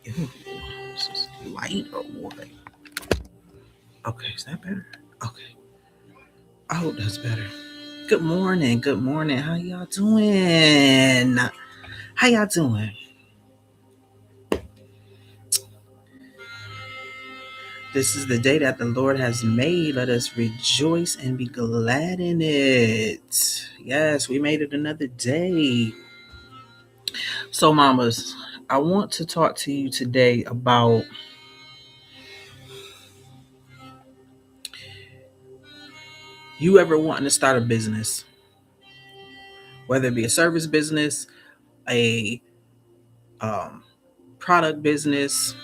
Ew, this is light or what? Okay, is that better? Okay. I hope that's better. Good morning. Good morning. How y'all doing? How y'all doing? This is the day that the Lord has made. Let us rejoice and be glad in it. Yes, we made it another day. So, mamas, I want to talk to you today about you ever wanting to start a business, whether it be a service business, a product business,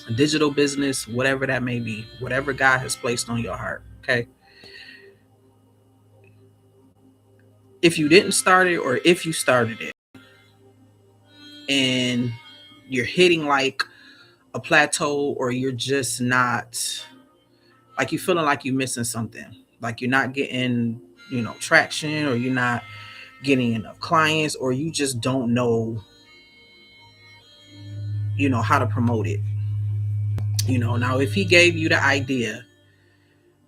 a digital business, whatever that may be, whatever God has placed on your heart. Okay. If you didn't start it or if you started it and you're hitting like a plateau or you're just not, like, you're feeling like you're missing something, like you're not getting, traction, or you're not getting enough clients, or you just don't know, how to promote it. Now if he gave you the idea,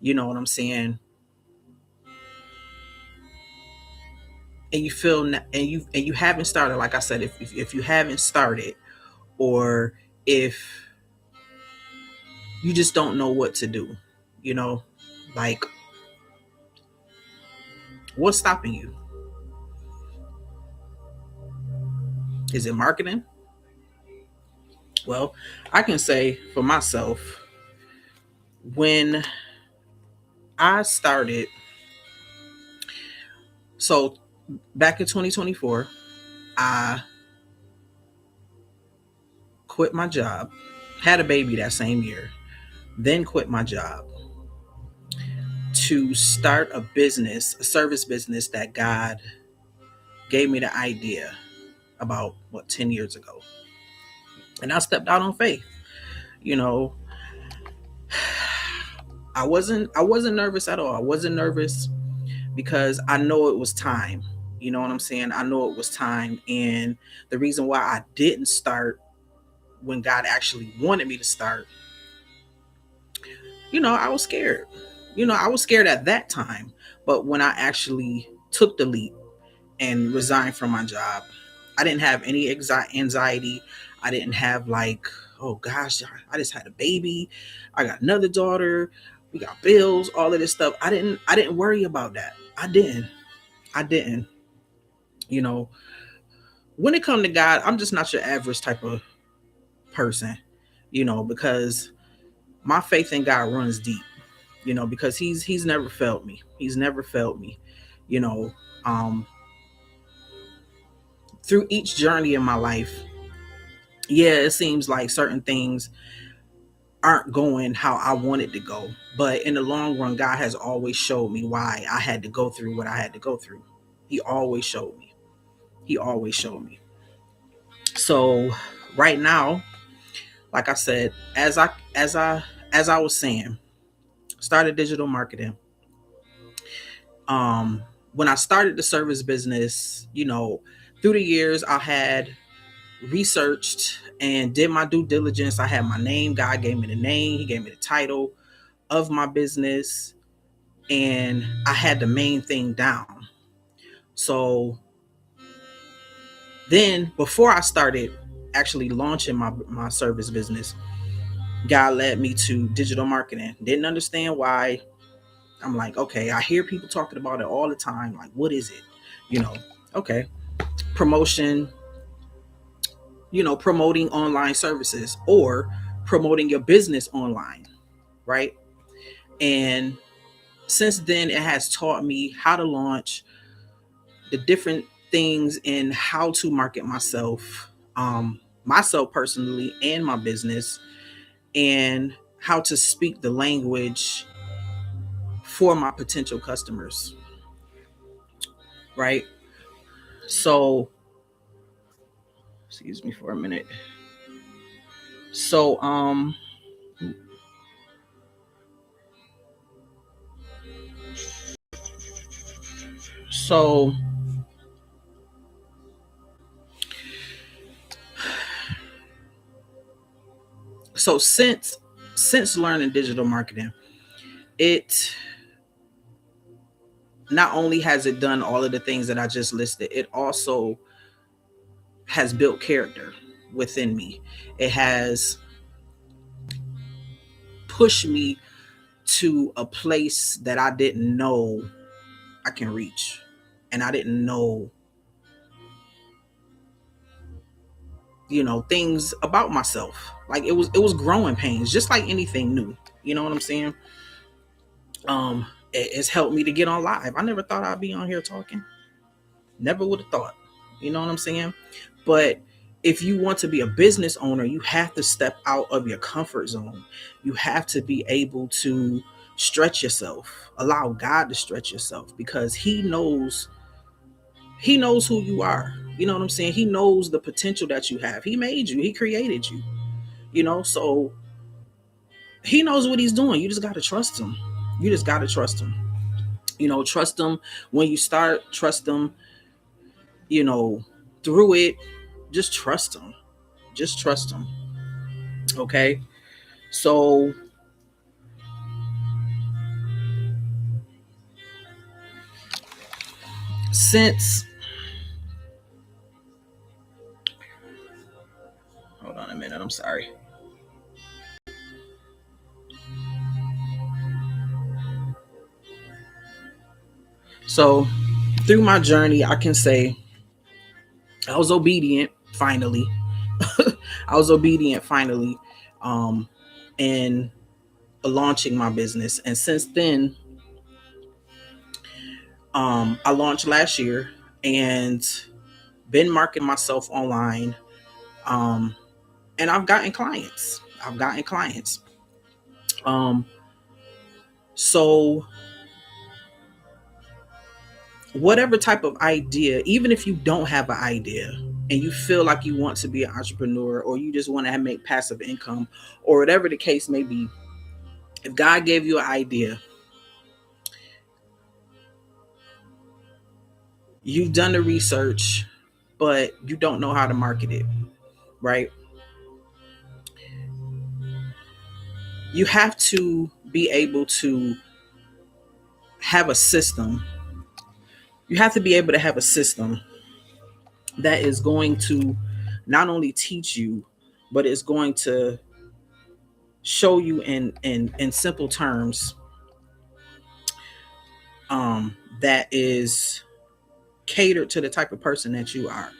you know what I'm saying, and you feel and you haven't started, like I said, if you haven't started, or if you just don't know what to do, you know, like, what's stopping you? Is it marketing? Well, I can say for myself, when I started, so back in 2024, I quit my job, had a baby that same year, then quit my job to start a business, a service business that God gave me the idea about, 10 years ago. And I stepped out on faith. You know, I wasn't nervous at all. I wasn't nervous because I know it was time. You know what I'm saying? I know it was time. And the reason why I didn't start when God actually wanted me to start, I was scared. I was scared at that time. But when I actually took the leap and resigned from my job, I didn't have any anxiety. I didn't have like, oh gosh, I just had a baby. I got another daughter. We got bills, all of this stuff. I didn't worry about that. I didn't. You know, when it comes to God, I'm just not your average type of person, because my faith in God runs deep, because he's never failed me. He's never failed me, you know. Um Through each journey in my life, yeah, it seems like certain things aren't going how I wanted to go. But in the long run, God has always showed me why I had to go through what I had to go through. He always showed me. He always showed me. So right now, like I said, as I was saying, started digital marketing. When I started the service business, through the years I had researched and did my due diligence. I had my name. God gave me the name. He gave me the title of my business, and I had the main thing down. So then, before I started actually launching my service business, God led me to digital marketing. Didn't understand why. I'm like, okay, I hear people talking about it all the time. Like, what is it? You know, okay, promotion, promoting online services or promoting your business online, right? And since then, it has taught me how to launch, the different things, and how to market myself personally and my business, and how to speak the language for my potential customers, right? So, excuse me for a minute. So, so So since learning digital marketing, it not only has it done all of the things that I just listed, it also has built character within me. It has pushed me to a place that I didn't know I can reach. And I didn't know, things about myself. Like it was growing pains, just like anything new. You know what I'm saying? It's helped me to get on live. I never thought I'd be on here talking. Never would have thought. You know what I'm saying? But if you want to be a business owner, you have to step out of your comfort zone. You have to be able to stretch yourself. Allow God to stretch yourself, because he knows who you are. You know what I'm saying? He knows the potential that you have. He made you. He created you. So he knows what he's doing. You just got to trust him. You just got to trust him. Trust him when you start, trust him, you know, through it. Just trust him. Just trust him. Okay. So since, hold on a minute. I'm sorry. So through my journey, I can say I was obedient finally. I was obedient finally, um, in launching my business. And since then, I launched last year and been marketing myself online. Um, and I've gotten clients. I've gotten clients. Um, so whatever type of idea, even if you don't have an idea and you feel like you want to be an entrepreneur, or you just want to make passive income, or whatever the case may be, if God gave you an idea, you've done the research, but you don't know how to market it, right? You have to be able to have a system. You have to be able to have a system that is going to not only teach you, but it's going to show you in simple terms, that is catered to the type of person that you are.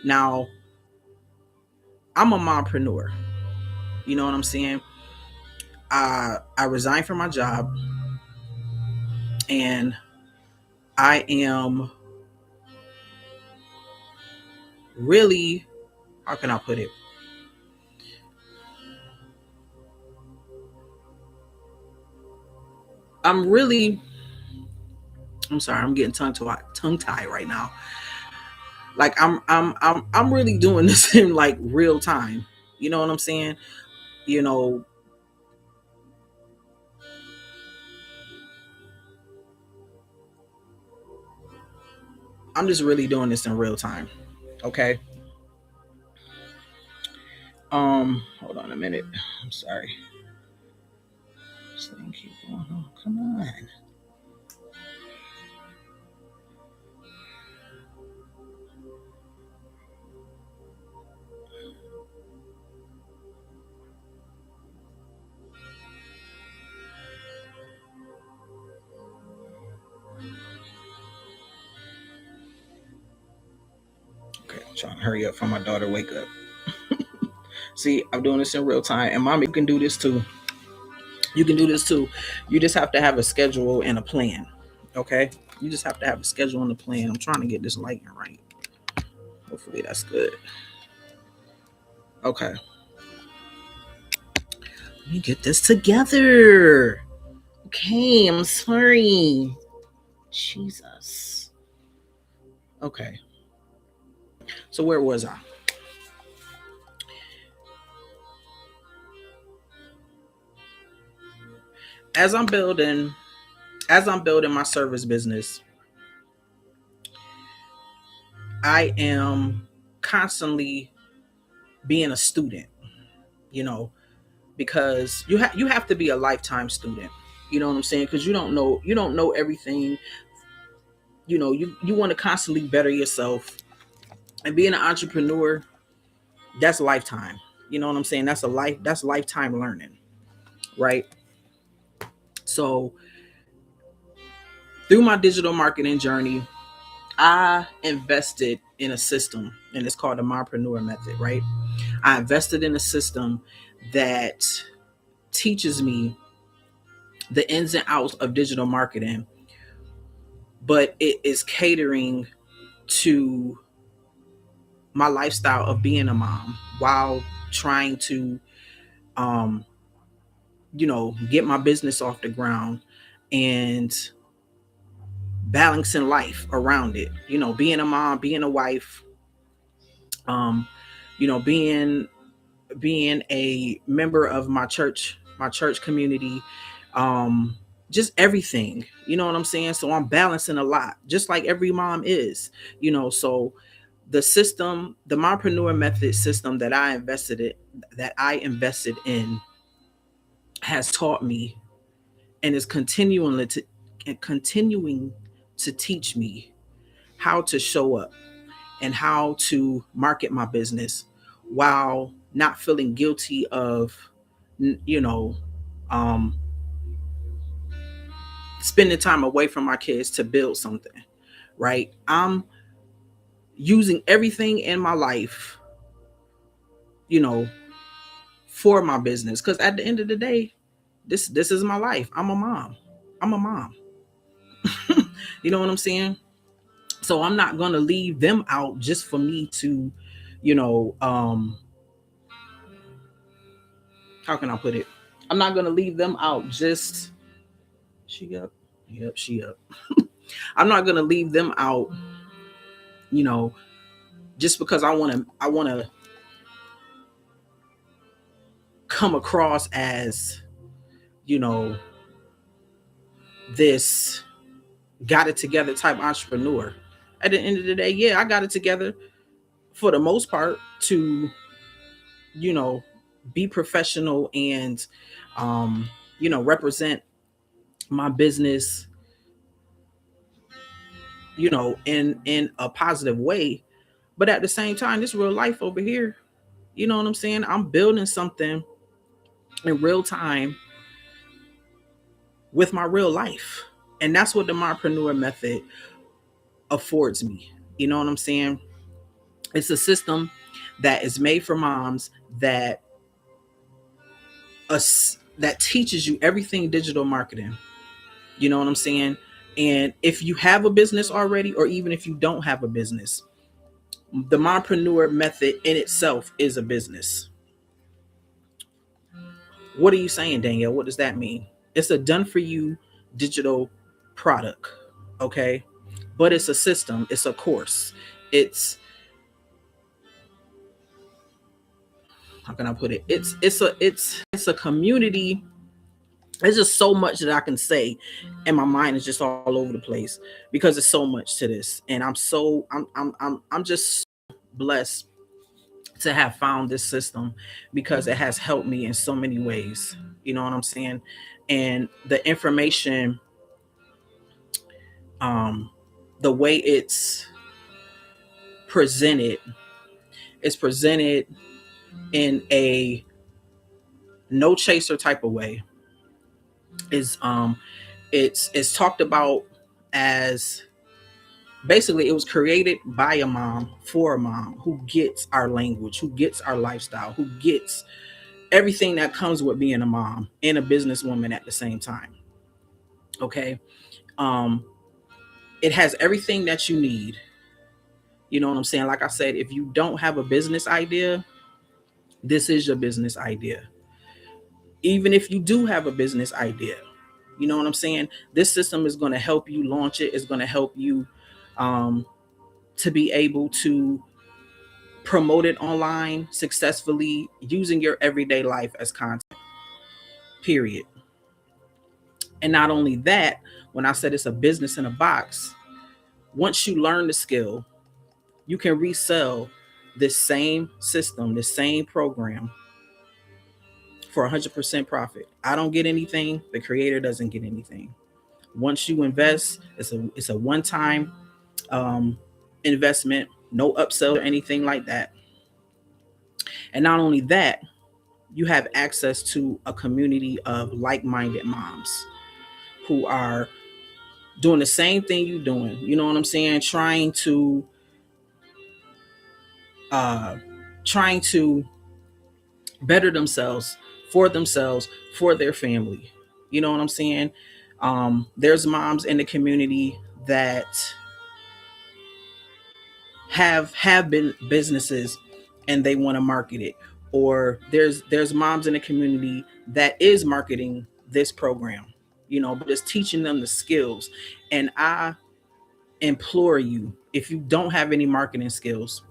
Now, I'm a mompreneur. You know what I'm saying? I resigned from my job, and I am really, how can I put it? I'm really, I'm sorry, I'm getting tongue tied right now. Like I'm really doing this in like real time. You know what I'm saying? You know, I'm just really doing this in real time. Okay. Hold on a minute. I'm sorry. This thing keep going on. Come on. Okay, I'm trying to hurry up for my daughter wake up. See, I'm doing this in real time, and mommy can do this too. You can do this too. You just have to have a schedule and a plan. Okay, you just have to have a schedule and a plan. I'm trying to get this lighting right. Hopefully that's good. Okay, let me get this together. Okay, I'm sorry. Jesus. Okay, so where was I? As I'm building, as I'm building my service business, I am constantly being a student. You know, because you have to be a lifetime student. You know what I'm saying? Because you don't know everything. You want to constantly better yourself, and being an entrepreneur, that's lifetime. You know what I'm saying? That's lifetime learning, right? So through my digital marketing journey, I invested in a system, and it's called the Mompreneur Method, right? I invested in a system that teaches me the ins and outs of digital marketing, but it is catering to my lifestyle of being a mom while trying to um get my business off the ground and balancing life around it, being a mom, being a wife, um being a member of my church community, um just everything, you know what I'm saying? So I'm balancing a lot, just like every mom is, so the mompreneur method system that I invested in has taught me, and is continuing to teach me how to show up and how to market my business while not feeling guilty of you know um spending time away from my kids to build something, right? I'm using everything in my life, you know for my business, because at the end of the day, this is my life. I'm a mom. You know what I'm saying? So I'm not gonna leave them out just for me to, you know how can I put it? I'm not gonna leave them out just she up. Yep, she up. I'm not gonna leave them out, you know, just because I wanna come across as, you know, this got it together type entrepreneur. At the end of the day, yeah, I got it together for the most part to, you know, be professional and represent my business, in a positive way. But at the same time, this real life over here, you know what I'm saying? I'm building something in real time with my real life. And that's what the mompreneur method affords me. You know what I'm saying? It's a system that is made for moms that teaches you everything digital marketing. You know what I'm saying? And if you have a business already, or even if you don't have a business, the mompreneur method in itself is a business. What are you saying, Danielle? What does that mean? It's a done for you digital product, okay? But it's a system, it's a course. It's how can I put it? It's a community. There's just so much that I can say, and my mind is just all over the place because there's so much to this. And I'm just blessed to have found this system because it has helped me in so many ways. You know what I'm saying? And the information, um, the way presented, it's presented in a no chaser type of way. Is it's talked about as basically it was created by a mom for a mom who gets our language, who gets our lifestyle, who gets everything that comes with being a mom and a businesswoman at the same time. Okay. Um, it has everything that you need. You know what I'm saying? Like I said, if you don't have a business idea, this is your business idea. Even if you do have a business idea, you know what I'm saying? This system is going to help you launch it. It's going to help you um, to be able to promote it online successfully using your everyday life as content, period. And not only that, when I said it's a business in a box, once you learn the skill, you can resell this same system, this same program for 100% profit. I don't get anything. The creator doesn't get anything. Once you invest, it's a one time um, investment, no upsell or anything like that. And not only that, you have access to a community of like minded moms who are doing the same thing you're doing. You know what I'm saying? Uh, trying to better themselves, for their family. You know what I'm saying? There's moms in the community that have been businesses and they want to market it, or there's moms in the community that is marketing this program, but it's teaching them the skills. And I implore you, if you don't have any marketing skills,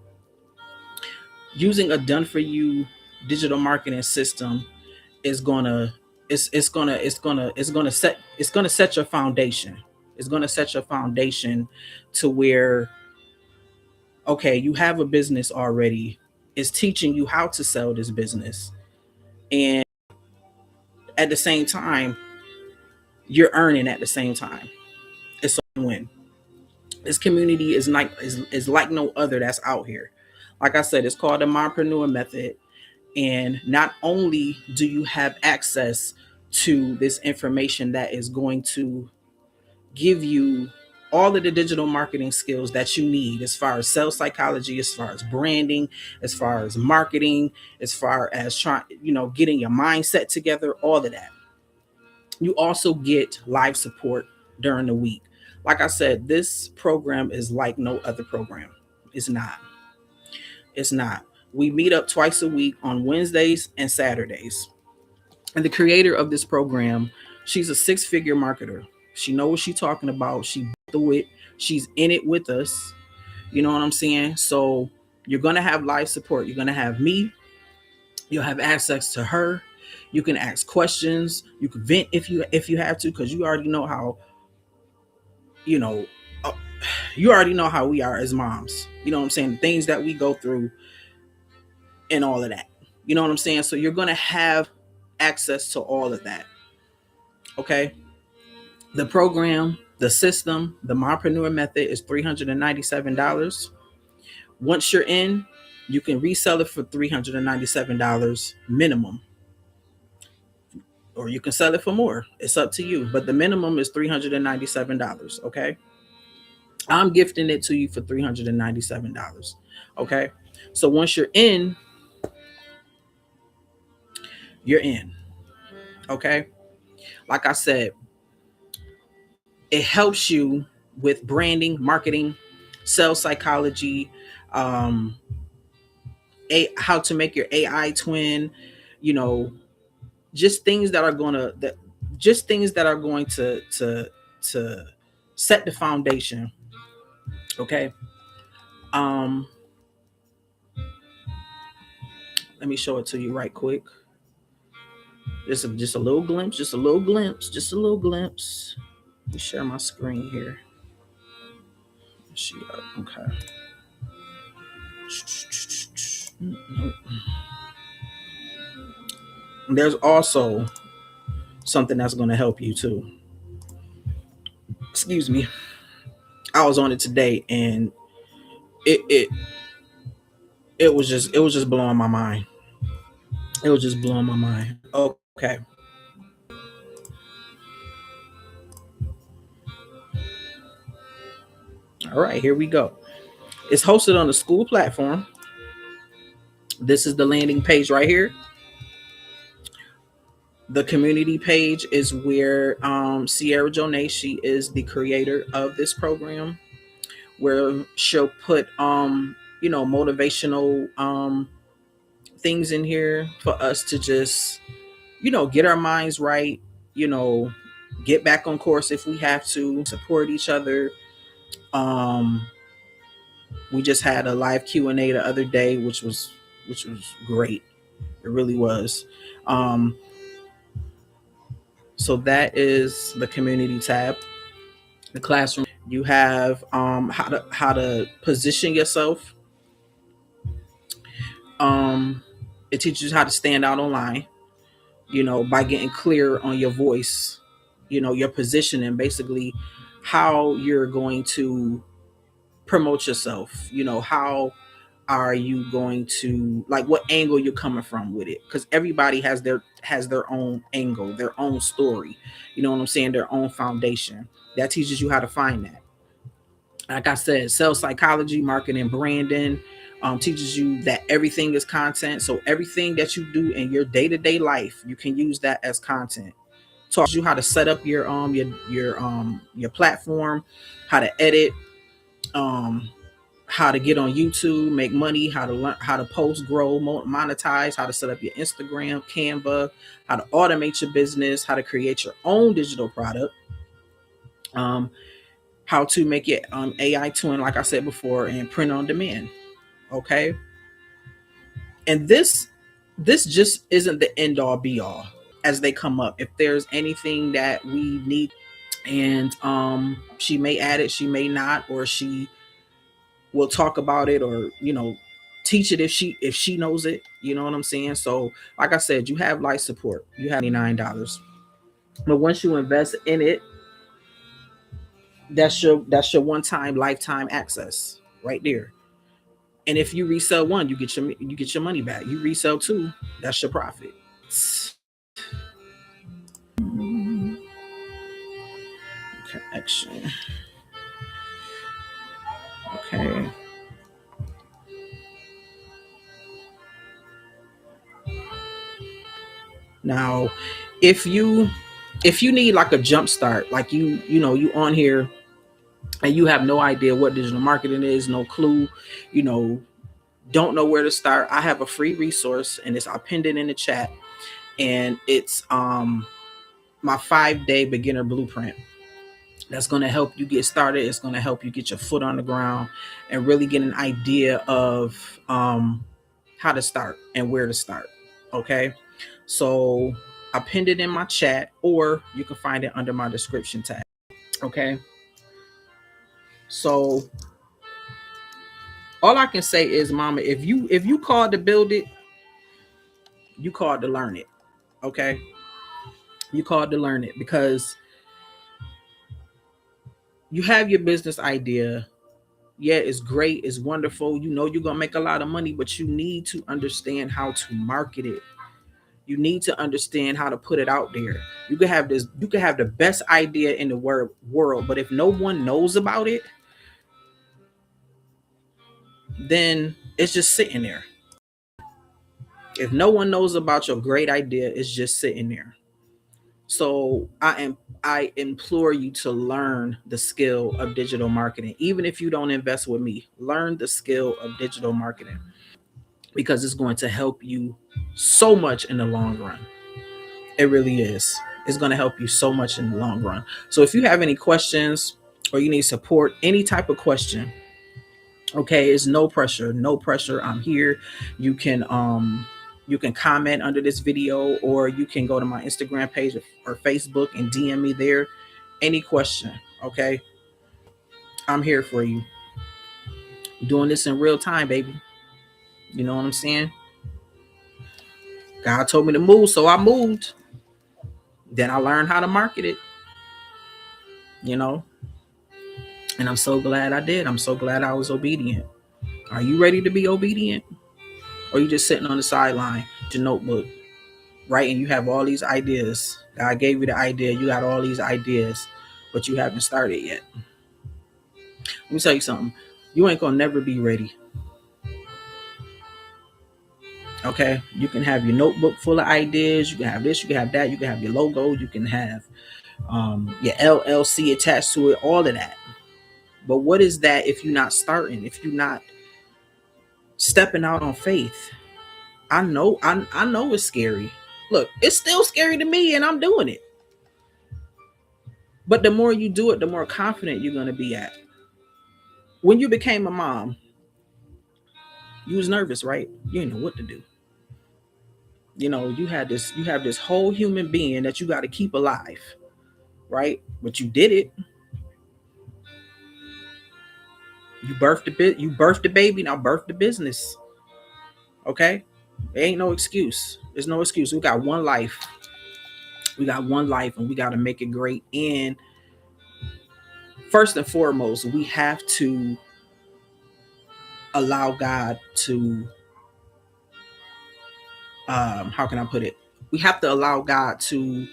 using a done for you digital marketing system is gonna it's gonna set your foundation. It's gonna set your foundation to where, okay, you have a business already. It's teaching you how to sell this business, and at the same time, you're earning at the same time. It's a win. This community is like no other that's out here. Like I said, it's called the Mompreneur Method. And not only do you have access to this information that is going to give you all of the digital marketing skills that you need, as far as sales psychology, as far as branding, as far as marketing, as far as getting your mindset together, all of that. You also get live support during the week. Like I said, this program is like no other program. It's not. It's not. We meet up twice a week on Wednesdays and Saturdays. And the creator of this program, she's a six-figure marketer. She knows what she's talking about. She do it. She's in it with us. You know what I'm saying? So you're gonna have live support. You're gonna have me. You'll have access to her. You can ask questions. You can vent if you have to, because you already know how. You know, uh, you already know how we are as moms. You know what I'm saying? The things that we go through and all of that. You know what I'm saying? So you're gonna have access to all of that. Okay. The program, the system, the Mompreneur Method is $397. Once you're in, you can resell it for $397 minimum, or you can sell it for more. It's up to you. But the minimum is $397. Okay. I'm gifting it to you for $397. Okay. So once you're in, you're in. Okay. Like I said, it helps you with branding, marketing, sales psychology, how to make your AI twin, you know, just things that are going to set the foundation. Okay. Let me show it to you right quick. Just a little glimpse, just a little glimpse. Let me share my screen here. Okay. There's also something that's going to help you too. Excuse me. I was on it today, and it was just blowing my mind. It was just blowing my mind. Okay. All right, here we go. It's hosted on the school platform. This is the landing page right here. The community page is where Sierra Jonay, she is the creator of this program, where she'll put motivational things in here for us to just get our minds right, get back on course if we have to, support each other. We just had a live Q&A the other day, which was great. It really was. So that is the community tab. The classroom, you have how to position yourself. It teaches you how to stand out online. by getting clear on your voice, your position, and basically how you're going to promote yourself. How are you going to, like, what angle you're coming from with it, because everybody has their own angle, their own story, you know what I'm saying, their own foundation that teaches you how to find that. Like I said, sales psychology, marketing, branding, teaches you that everything is content. So everything that you do in your day-to-day life, you can use that as content. Taught you how to set up your platform, how to edit, um how to get on YouTube, make money, how to learn how to post, grow, monetize, how to set up your Instagram, Canva, how to automate your business, how to create your own digital product, um, how to make it AI twin, like I said before, and print on demand. Okay, and this just isn't the end all be all. As they come up, if there's anything that we need, and she may add it, she may not, or she will talk about it, or teach it if she knows it, you know what I'm saying. So like I said, you have life support, you have $99, but once you invest in it, that's your one-time lifetime access right there. And if you resell one, you get your money back. You resell two, that's your profit. Connection. Okay. Now, if you need like a jump start, like you on here and you have no idea what digital marketing is, no clue, you know, don't know where to start, I have a free resource, and I pinned it in the chat, and it's my 5-day beginner blueprint. That's going to help you get started. It's going to help you get your foot on the ground and really get an idea of how to start and where to start. Okay. So I pinned it in my chat, or you can find it under my description tag. Okay. So all I can say is, mama, if you called to build it, you called to learn it. Okay. You called to learn it because you have your business idea. Yeah, it's great, it's wonderful. You're gonna make a lot of money, but you need to understand how to market it. You need to understand how to put it out there. You can have the best idea in the world, but if no one knows about it, then it's just sitting there. If no one knows about your great idea, it's just sitting there. So I implore you to learn the skill of digital marketing. Even if you don't invest with me, learn the skill of digital marketing, because it's going to help you so much in the long run. It really is. It's going to help you so much in the long run. So if you have any questions or you need support, any type of question, okay, it's no pressure, no pressure. I'm here. You can comment under this video, or you can go to my Instagram page or Facebook and DM me there. Any question, okay? I'm here for you. Doing this in real time, baby. You know what I'm saying? God told me to move, so I moved. Then I learned how to market it, you know? And I'm so glad I did. I'm so glad I was obedient. Are you ready to be obedient? Or are you just sitting on the sideline, your notebook, right? And you have all these ideas. God gave you the idea. You got all these ideas, but you haven't started yet. Let me tell you something. You ain't gonna never be ready. Okay? You can have your notebook full of ideas. You can have this. You can have that. You can have your logo. You can have your LLC attached to it. All of that. But what is that if you're not starting? If you're not stepping out on faith? I know. I know it's scary. Look, it's still scary to me, and I'm doing it. But the more you do it, the more confident you're gonna be at. When you became a mom, you was nervous, right? You didn't know what to do. You have this whole human being that you got to keep alive, right? But you did it. You birthed the baby, now birth the business. Okay? There ain't no excuse. There's no excuse. We got one life. We got one life and we got to make it great. And first and foremost, we have to allow God to, how can I put it? We have to allow God to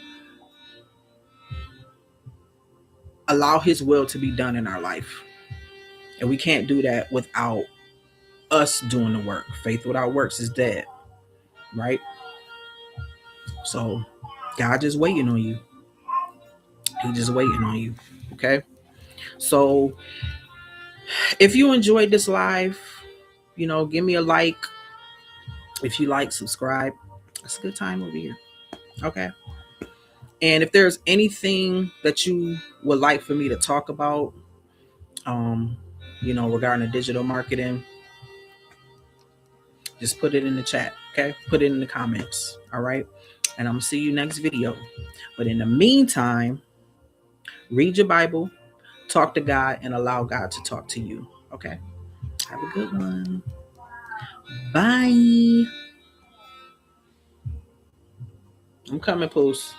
allow his will to be done in our life. And we can't do that without us doing the work. Faith without works is dead, right? So God just waiting on you. He just waiting on you. Okay. So if you enjoyed this live, give me a like. If you like, subscribe. It's a good time over here. Okay. And if there's anything that you would like for me to talk about, um, regarding the digital marketing, just put it in the chat. Okay. Put it in the comments. All right. And I'm gonna see you next video. But in the meantime, read your Bible, talk to God, and allow God to talk to you. Okay. Have a good one. Bye. I'm coming, Poos.